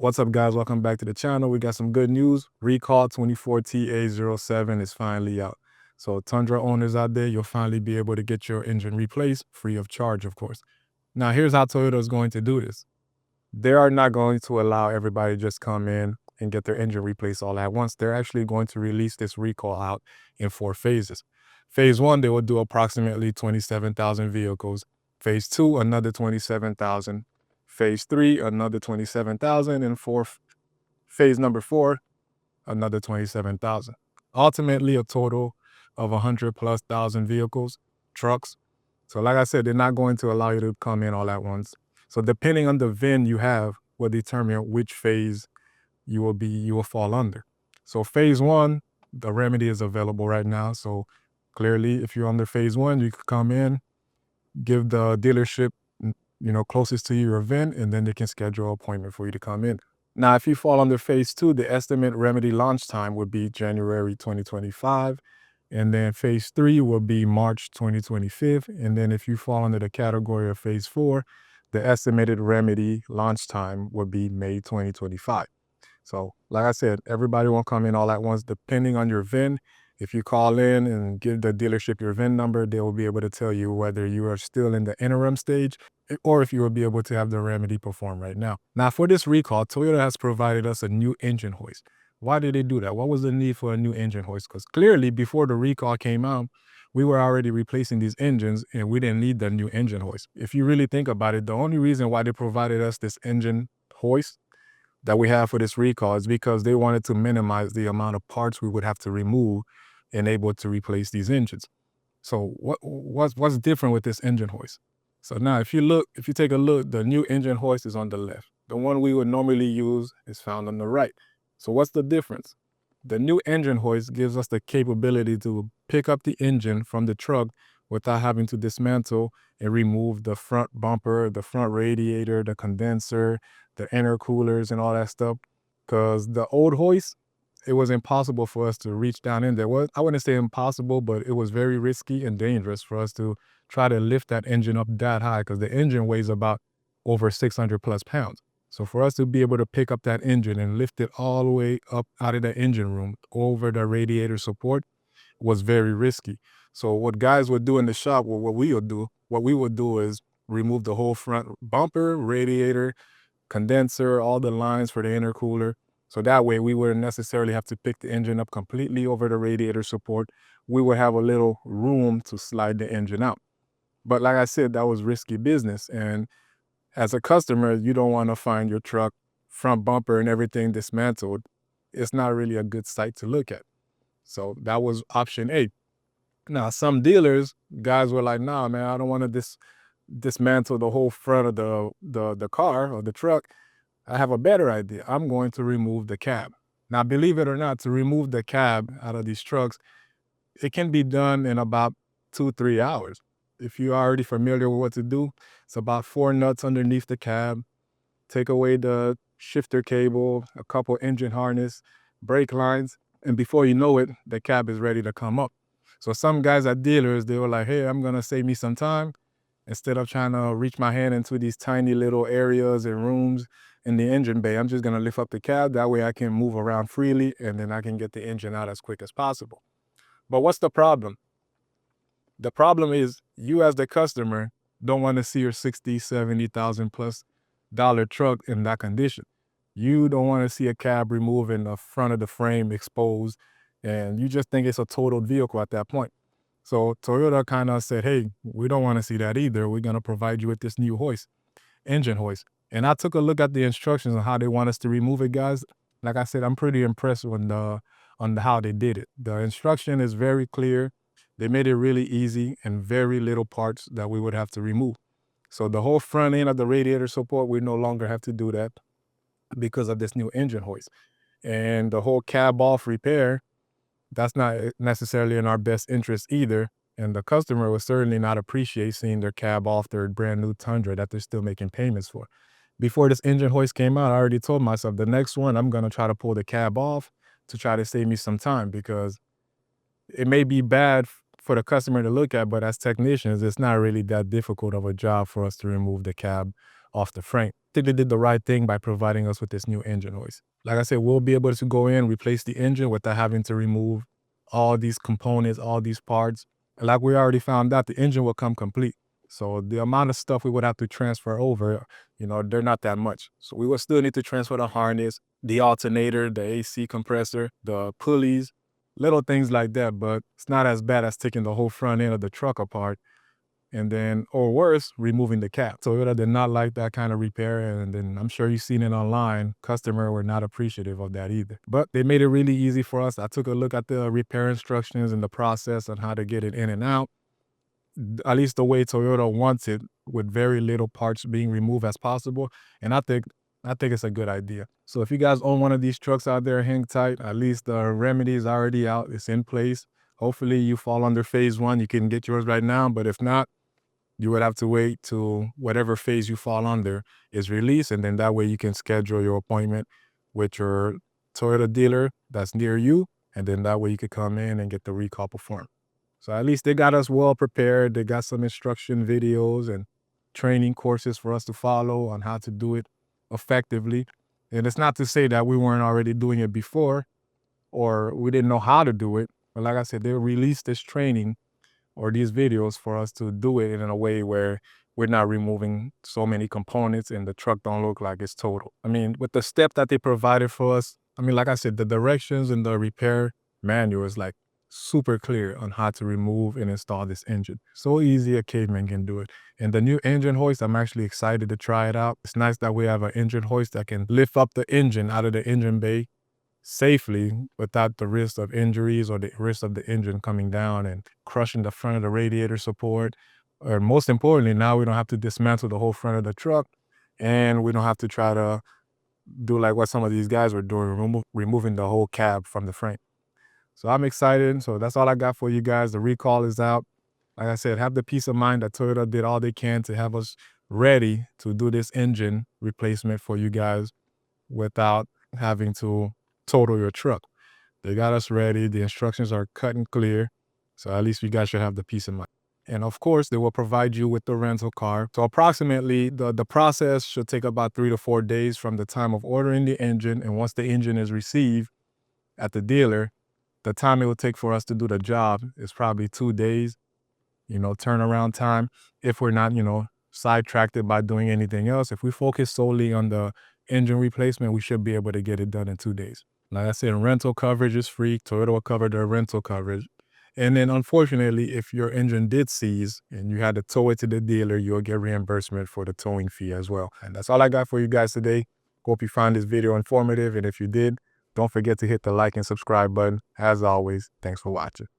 What's up, guys? Welcome back to the channel. We got some good news. Recall 24TA07 is finally out. So Tundra owners out there, you'll finally be able to get your engine replaced free of charge, of course. Now, here's how Toyota is going to do this. They are not going to allow everybody to just come in and get their engine replaced all at once. They're actually going to release this recall out in 4 phases. Phase 1, they will do approximately 27,000 vehicles. Phase 2, another 27,000. Phase 3, another 27,000. And phase number 4, another 27,000. Ultimately, a total of 100,000+ vehicles, trucks. So like I said, they're not going to allow you to come in all at once. So depending on the VIN you have will determine which phase you will fall under. So phase 1, the remedy is available right now. So clearly, if you're under phase 1, you could come in, give the dealership, closest to your VIN, and then they can schedule an appointment for you to come in. Now, if you fall under phase 2, the estimate remedy launch time would be January 2025. And then phase 3 will be March 2025. And then if you fall under the category of phase 4, the estimated remedy launch time would be May 2025. So like I said, everybody won't come in all at once depending on your VIN. If you call in and give the dealership your VIN number, they will be able to tell you whether you are still in the interim stage or if you will be able to have the remedy performed right now. Now, for this recall, Toyota has provided us a new engine hoist. Why did they do that? What was the need for a new engine hoist? Because clearly, before the recall came out, we were already replacing these engines and we didn't need the new engine hoist. If you really think about it, the only reason why they provided us this engine hoist that we have for this recall is because they wanted to minimize the amount of parts we would have to remove and able to replace these engines. So what's different with this engine hoist? So now if you take a look, the new engine hoist is on the left. The one we would normally use is found on the right. So what's the difference? The new engine hoist gives us the capability to pick up the engine from the truck without having to dismantle and remove the front bumper, the front radiator, the condenser, the intercoolers, and all that stuff. Because the old hoist, it was impossible for us to reach down in there. Well, I wouldn't say impossible, but it was very risky and dangerous for us to try to lift that engine up that high because the engine weighs about over 600+ pounds. So for us to be able to pick up that engine and lift it all the way up out of the engine room over the radiator support was very risky. So what guys would do in the shop, or what we would do is remove the whole front bumper, radiator, condenser, all the lines for the intercooler. So that way we wouldn't necessarily have to pick the engine up completely over the radiator support. We would have a little room to slide the engine out. But like I said, that was risky business. And as a customer, you don't want to find your truck front bumper and everything dismantled. It's not really a good sight to look at. So that was option A. Now, some dealers, guys were like, nah, man, I don't want to dismantle the whole front of the car or the truck. I have a better idea. I'm going to remove the cab. Now, believe it or not, to remove the cab out of these trucks, it can be done in about 2-3 hours. If you're already familiar with what to do, it's about 4 nuts underneath the cab, take away the shifter cable, a couple engine harness, brake lines, and before you know it, the cab is ready to come up. So some guys at dealers, they were like, hey, I'm gonna save me some time. Instead of trying to reach my hand into these tiny little areas and rooms in the engine bay, I'm just gonna lift up the cab. That way I can move around freely and then I can get the engine out as quick as possible. But what's the problem? The problem is you as the customer don't want to see your $60,000, $70,000+ truck in that condition. You don't want to see a cab removing the front of the frame exposed, and you just think it's a totaled vehicle at that point. So Toyota kind of said, hey, we don't want to see that either. We're going to provide you with this new engine hoist. And I took a look at the instructions on how they want us to remove it, guys. Like I said, I'm pretty impressed on how they did it. The instruction is very clear. They made it really easy and very little parts that we would have to remove. So the whole front end of the radiator support, we no longer have to do that because of this new engine hoist. And the whole cab off repair, that's not necessarily in our best interest either. And the customer will certainly not appreciate seeing their cab off their brand new Tundra that they're still making payments for. Before this engine hoist came out, I already told myself the next one, I'm going to try to pull the cab off to try to save me some time because it may be bad for the customer to look at, but as technicians, it's not really that difficult of a job for us to remove the cab off the frame. think they did the right thing by providing us with this new engine hoist. Like I said, we'll be able to go in, replace the engine without having to remove all these components, all these parts. And like we already found out, the engine will come complete. So the amount of stuff we would have to transfer over, they're not that much. So we will still need to transfer the harness, the alternator, the AC compressor, the pulleys, little things like that. But it's not as bad as taking the whole front end of the truck apart and then, or worse, removing the cap. Toyota did not like that kind of repair, and then I'm sure you've seen it online. Customer were not appreciative of that either. But they made it really easy for us. I took a look at the repair instructions and the process on how to get it in and out, at least the way Toyota wants it, with very little parts being removed as possible. And I think it's a good idea. So if you guys own one of these trucks out there, hang tight. At least the remedy is already out. It's in place. Hopefully you fall under phase 1. You can get yours right now, but if not, you would have to wait till whatever phase you fall under is released, and then that way you can schedule your appointment with your Toyota dealer that's near you, and then that way you could come in and get the recall performed. So at least they got us well prepared. They got some instruction videos and training courses for us to follow on how to do it effectively. And it's not to say that we weren't already doing it before or we didn't know how to do it. But like I said, they released this training or these videos for us to do it in a way where we're not removing so many components and the truck don't look like it's total. I mean, with the step that they provided for us, I mean, like I said, the directions and the repair manual is like super clear on how to remove and install this engine. So easy a caveman can do it. And the new engine hoist, I'm actually excited to try it out. It's nice that we have an engine hoist that can lift up the engine out of the engine bay safely without the risk of injuries or the risk of the engine coming down and crushing the front of the radiator support. Or most importantly, now we don't have to dismantle the whole front of the truck, and we don't have to try to do like what some of these guys were doing, removing the whole cab from the frame. So I'm excited. So that's all I got for you guys. The recall is out. Like I said, have the peace of mind that Toyota did all they can to have us ready to do this engine replacement for you guys without having to total your truck. They got us ready. The instructions are cut and clear. So at least you guys should have the peace of mind. And of course, they will provide you with the rental car. So approximately the process should take about 3 to 4 days from the time of ordering the engine. And once the engine is received at the dealer, the time it will take for us to do the job is probably 2 days, turnaround time. If we're not, sidetracked by doing anything else, if we focus solely on the engine replacement, we should be able to get it done in 2 days. Like I said, rental coverage is free. Toyota will cover their rental coverage. And then unfortunately, if your engine did seize and you had to tow it to the dealer, you'll get reimbursement for the towing fee as well. And that's all I got for you guys today. Hope you found this video informative. And if you did, don't forget to hit the like and subscribe button. As always, thanks for watching.